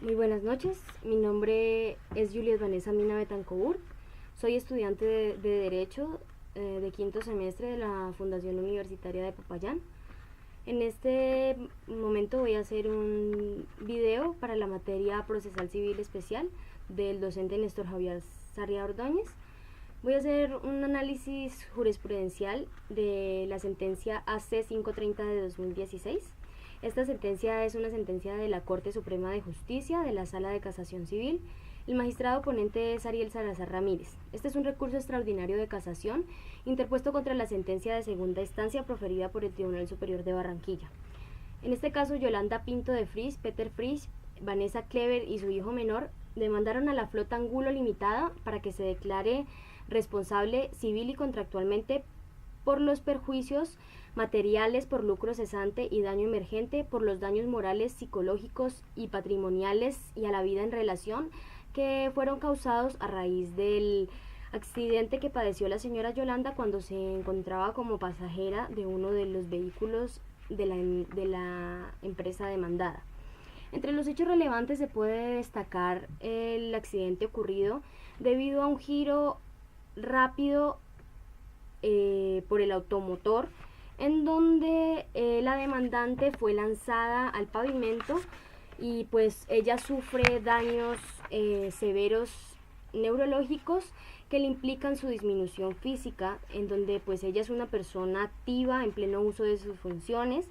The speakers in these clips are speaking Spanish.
Muy buenas noches, mi nombre es Juliet Vanessa Mina Betancourt, soy estudiante de Derecho de quinto semestre de la Fundación Universitaria de Popayán. En este momento voy a hacer un video para la materia Procesal Civil Especial del docente Néstor Javier Sarria Ordóñez. Voy a hacer un análisis jurisprudencial de la sentencia AC 530 de 2016. Esta sentencia es una sentencia de la Corte Suprema de Justicia de la Sala de Casación Civil. El magistrado ponente es Ariel Salazar Ramírez. Este es un recurso extraordinario de casación interpuesto contra la sentencia de segunda instancia proferida por el Tribunal Superior de Barranquilla. En este caso, Yolanda Pinto de Fris, Peter Fris, Vanessa Clever y su hijo menor demandaron a la Flota Angulo Limitada para que se declare responsable civil y contractualmente por los perjuicios materiales por lucro cesante y daño emergente, por los daños morales, psicológicos y patrimoniales y a la vida en relación que fueron causados a raíz del accidente que padeció la señora Yolanda cuando se encontraba como pasajera de uno de los vehículos de la empresa demandada. Entre los hechos relevantes se puede destacar el accidente ocurrido debido a un giro rápido por el automotor, en donde la demandante fue lanzada al pavimento y pues ella sufre daños severos neurológicos que le implican su disminución física, en donde pues ella es una persona activa en pleno uso de sus funciones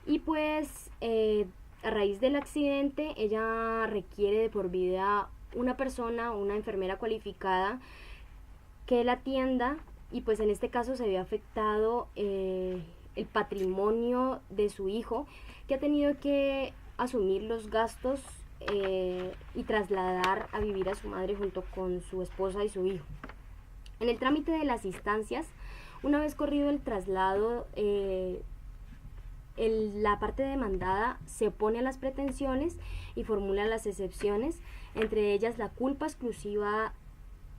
y pues a raíz del accidente ella requiere de por vida una persona, una enfermera cualificada que la atienda, y pues en este caso se ve afectado el patrimonio de su hijo, que ha tenido que asumir los gastos y trasladar a vivir a su madre junto con su esposa y su hijo. En el trámite de las instancias, una vez corrido el traslado, la parte demandada se opone a las pretensiones y formula las excepciones, entre ellas la culpa exclusiva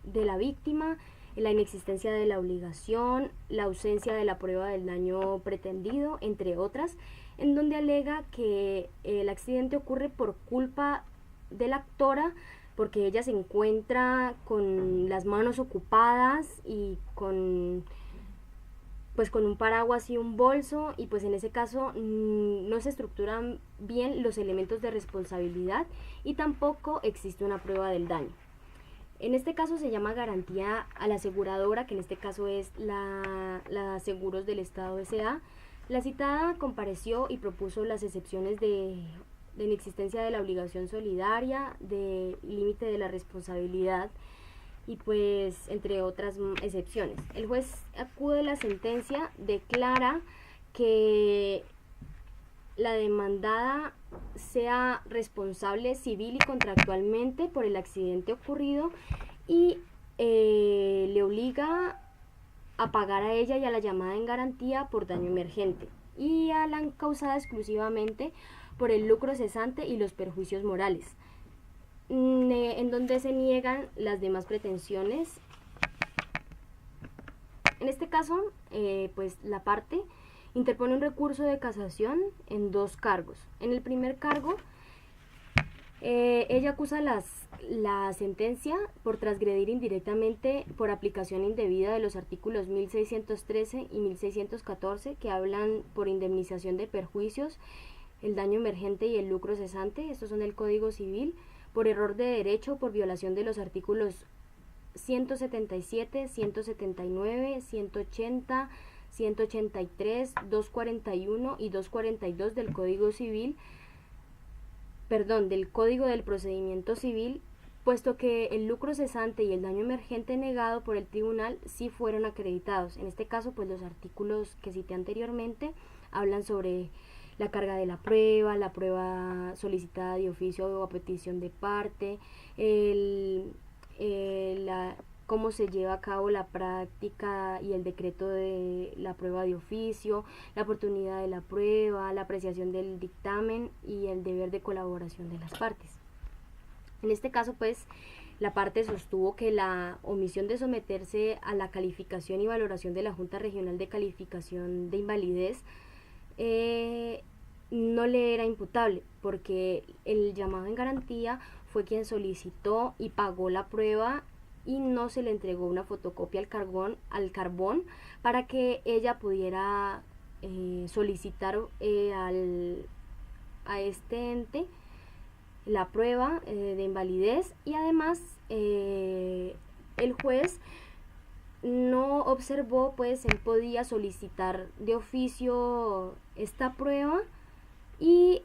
de la víctima, la inexistencia de la obligación, la ausencia de la prueba del daño pretendido, entre otras, en donde alega que el accidente ocurre por culpa de la actora, porque ella se encuentra con las manos ocupadas y con un paraguas y un bolso, y pues en ese caso no se estructuran bien los elementos de responsabilidad y tampoco existe una prueba del daño. En este caso se llama garantía a la aseguradora, que en este caso es la Seguros del Estado S.A. La citada compareció y propuso las excepciones de inexistencia de la obligación solidaria, de límite de la responsabilidad y pues entre otras excepciones. El juez acude a la sentencia, declara que la demandada sea responsable civil y contractualmente por el accidente ocurrido y le obliga a pagar a ella y a la llamada en garantía por daño emergente y a la causada exclusivamente por el lucro cesante y los perjuicios morales, en donde se niegan las demás pretensiones. En este caso, pues la parte interpone un recurso de casación en dos cargos. En el primer cargo, ella acusa la sentencia por transgredir indirectamente por aplicación indebida de los artículos 1613 y 1614, que hablan por indemnización de perjuicios, el daño emergente y el lucro cesante. Estos son del Código Civil, por error de derecho, por violación de los artículos 177, 179, 180, 183, 241 y 242 del Código Civil, del Código del Procedimiento Civil, puesto que el lucro cesante y el daño emergente negado por el tribunal sí fueron acreditados. En este caso, pues los artículos que cité anteriormente hablan sobre la carga de la prueba solicitada de oficio o a petición de parte, cómo se lleva a cabo la práctica y el decreto de la prueba de oficio, la oportunidad de la prueba, la apreciación del dictamen y el deber de colaboración de las partes. En este caso, pues, la parte sostuvo que la omisión de someterse a la calificación y valoración de la Junta Regional de Calificación de Invalidez no le era imputable, porque el llamado en garantía fue quien solicitó y pagó la prueba y no se le entregó una fotocopia al carbón para que ella pudiera solicitar a este ente la prueba de invalidez. Y además el juez no observó, pues él podía solicitar de oficio esta prueba y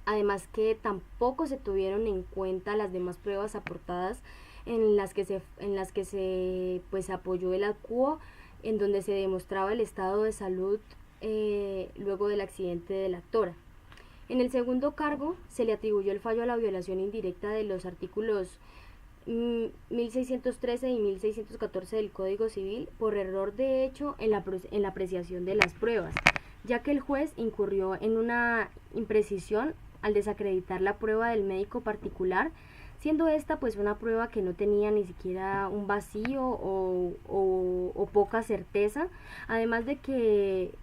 además que tampoco se tuvieron en cuenta las demás pruebas aportadas en las que se pues apoyó el acuo, en donde se demostraba el estado de salud luego del accidente de la actora. En el segundo cargo se le atribuyó el fallo a la violación indirecta de los artículos 1613 y 1614 del Código Civil por error de hecho en la apreciación de las pruebas, ya que el juez incurrió en una imprecisión al desacreditar la prueba del médico particular, siendo esta pues una prueba que no tenía ni siquiera un vacío o poca certeza, además de que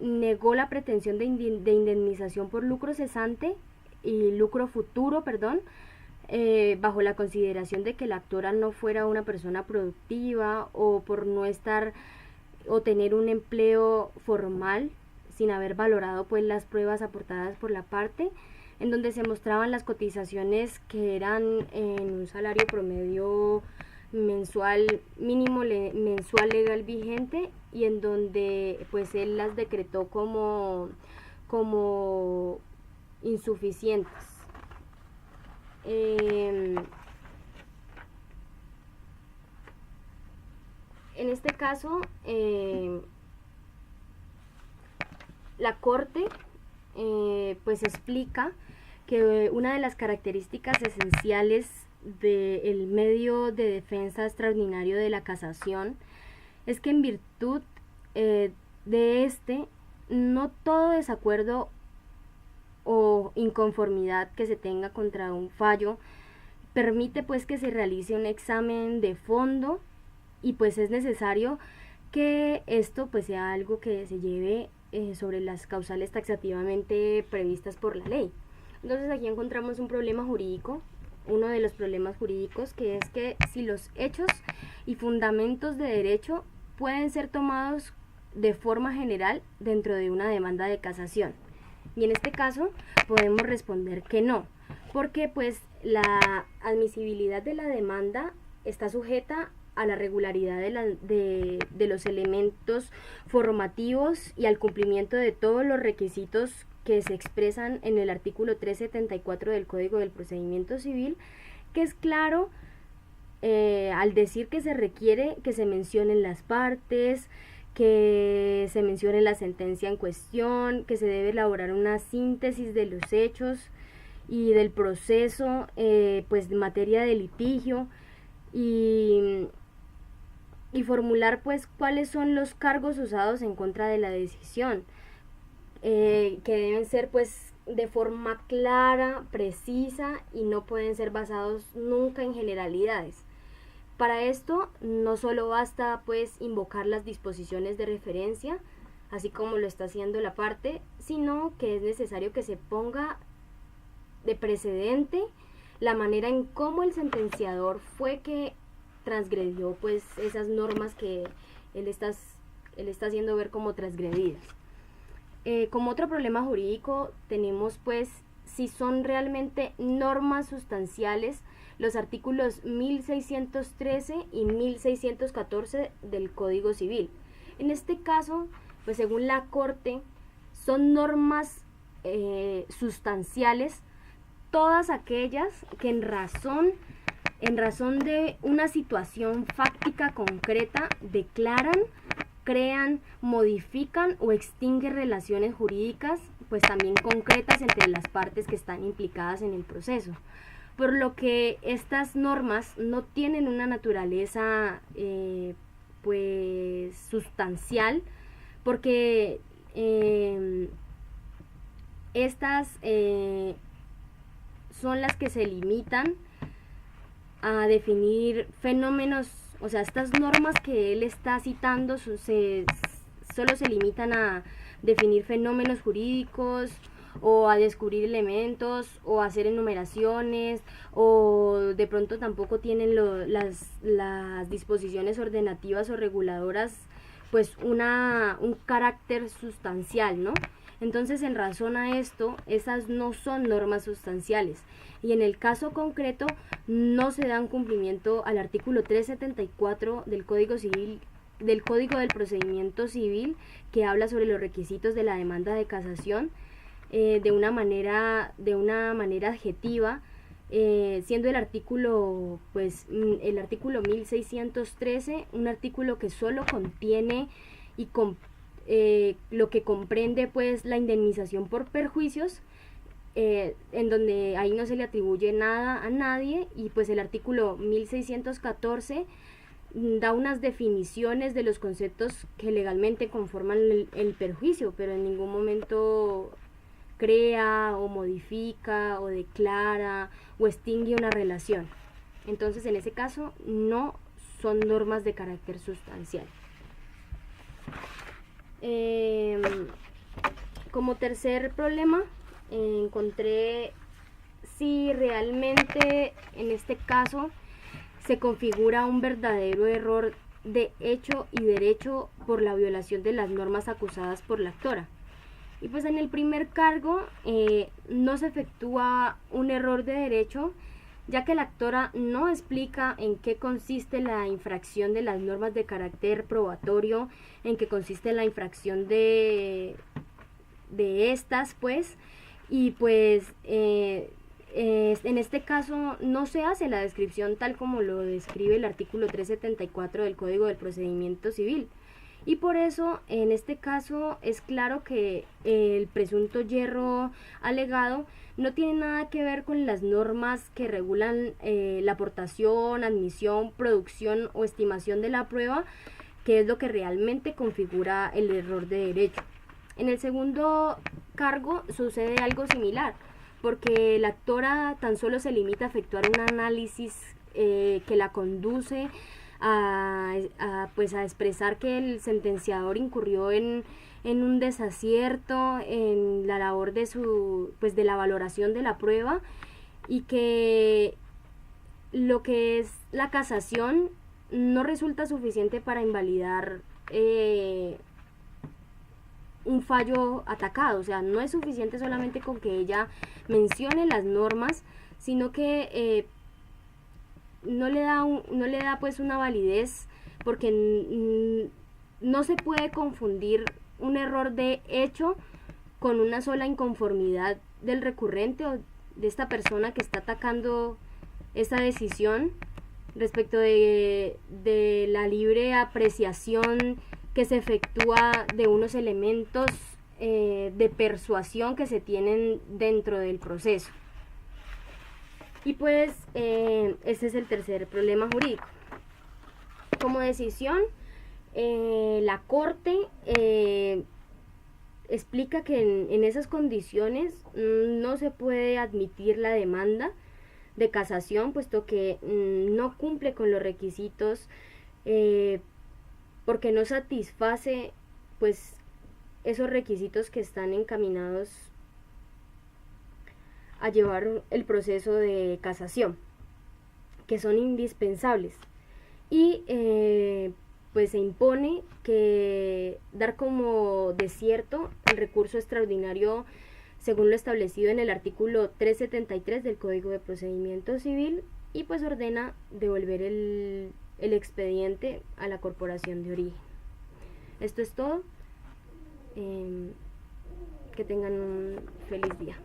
negó la pretensión de indemnización por lucro cesante y lucro futuro, bajo la consideración de que la actora no fuera una persona productiva o por no estar o tener un empleo formal, sin haber valorado pues las pruebas aportadas por la parte, en donde se mostraban las cotizaciones que eran en un salario promedio mensual mínimo mensual legal vigente, y en donde pues él las decretó como insuficientes. En este caso la Corte pues explica que una de las características esenciales del medio de defensa extraordinario de la casación es que en virtud de este, no todo desacuerdo o inconformidad que se tenga contra un fallo permite pues que se realice un examen de fondo, y pues es necesario que esto pues sea algo que se lleve sobre las causales taxativamente previstas por la ley. Entonces aquí encontramos un problema jurídico, uno de los problemas jurídicos, que es que si los hechos y fundamentos de derecho pueden ser tomados de forma general dentro de una demanda de casación. Y en este caso podemos responder que no, porque pues la admisibilidad de la demanda está sujeta a la regularidad de los elementos formativos y al cumplimiento de todos los requisitos que se expresan en el artículo 374 del Código del Procedimiento Civil, que es claro al decir que se requiere que se mencionen las partes, que se mencione la sentencia en cuestión, que se debe elaborar una síntesis de los hechos y del proceso pues en materia de litigio, y formular pues cuáles son los cargos usados en contra de la decisión, que deben ser pues de forma clara, precisa, y no pueden ser basados nunca en generalidades. Para esto no solo basta pues invocar las disposiciones de referencia, así como lo está haciendo la parte, sino que es necesario que se ponga de precedente la manera en cómo el sentenciador fue que transgredió pues esas normas que él está haciendo ver como transgredidas. Como otro problema jurídico tenemos pues si son realmente normas sustanciales los artículos 1613 y 1614 del Código Civil. En este caso, pues según la Corte, son normas sustanciales todas aquellas que en razón de una situación fáctica concreta declaran, crean, modifican o extinguen relaciones jurídicas pues también concretas entre las partes que están implicadas en el proceso, por lo que estas normas no tienen una naturaleza pues sustancial, porque estas son las que se limitan a definir fenómenos, o sea, estas normas que él está citando solo se limitan a definir fenómenos jurídicos o a descubrir elementos o a hacer enumeraciones, o de pronto tampoco tienen las disposiciones ordenativas o reguladoras pues un carácter sustancial, ¿no? Entonces, en razón a esto, esas no son normas sustanciales y en el caso concreto no se dan cumplimiento al artículo 374 del Código Civil, del Código del Procedimiento Civil, que habla sobre los requisitos de la demanda de casación de una manera adjetiva, siendo el artículo el artículo 1613 un artículo que solo contiene lo que comprende pues la indemnización por perjuicios, en donde ahí no se le atribuye nada a nadie, y pues el artículo 1614 da unas definiciones de los conceptos que legalmente conforman el perjuicio, pero en ningún momento crea o modifica o declara o extingue una relación. Entonces, en ese caso no son normas de carácter sustancial. Como tercer problema, encontré si realmente en este caso se configura un verdadero error de hecho y derecho por la violación de las normas acusadas por la actora. Y pues en el primer cargo no se efectúa un error de derecho, ya que la actora no explica en qué consiste la infracción de las normas de carácter probatorio, en qué consiste la infracción de estas, pues, y pues en este caso no se hace la descripción tal como lo describe el artículo 374 del Código del Procedimiento Civil. Y por eso, en este caso, es claro que el presunto yerro alegado no tiene nada que ver con las normas que regulan la aportación, admisión, producción o estimación de la prueba, que es lo que realmente configura el error de derecho. En el segundo cargo sucede algo similar, porque la actora tan solo se limita a efectuar un análisis que la conduce a expresar que el sentenciador incurrió en un desacierto en la labor de la valoración de la prueba, y que lo que es la casación no resulta suficiente para invalidar un fallo atacado. O sea, no es suficiente solamente con que ella mencione las normas, sino que no le da pues una validez, porque no se puede confundir un error de hecho con una sola inconformidad del recurrente o de esta persona que está atacando esa decisión respecto de la libre apreciación que se efectúa de unos elementos de persuasión que se tienen dentro del proceso. Y pues ese es el tercer problema jurídico. Como decisión, la Corte explica que en esas condiciones no se puede admitir la demanda de casación, puesto que no cumple con los requisitos, porque no satisface pues esos requisitos que están encaminados a llevar el proceso de casación, que son indispensables, y pues se impone que dar como desierto el recurso extraordinario según lo establecido en el artículo 373 del Código de Procedimiento Civil, y pues ordena devolver el expediente a la corporación de origen. Esto es todo. Que tengan un feliz día.